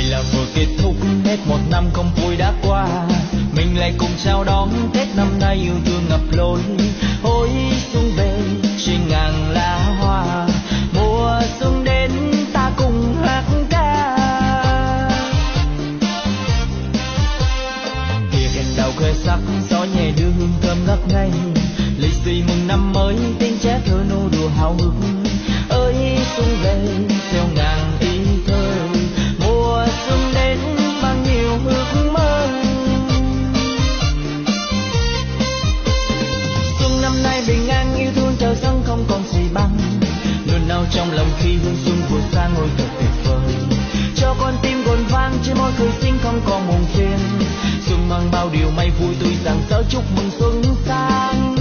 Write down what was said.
là vừa kết thúc hết một năm không vui đã qua, mình lại cùng chào đón Tết năm nay yêu thương ngập lối. Hối xuân về trên ngàn lá hoa, mùa xuân đến ta cùng hát ca. Kìa cành đào khoe sắc gió nhẹ đưa hương thơm ngất ngây, lì xì mừng năm mới tiếng trẻ thơ nô đùa hào hứng. Ơi xuân về theo ngàn ý thơ, mùa xuân đến bao nhiêu ước mơ. Xuân năm nay bình an yêu thương chờ dâng không còn gì bằng, luôn nào trong lòng khi hương xuân vừa xa ngôi thật tuyệt vời. Cho con tim gồn vang trên môi cười xinh không còn muộn phiền, xuân mang bao điều may vui tươi rạng rỡ chúc mừng xuân sang.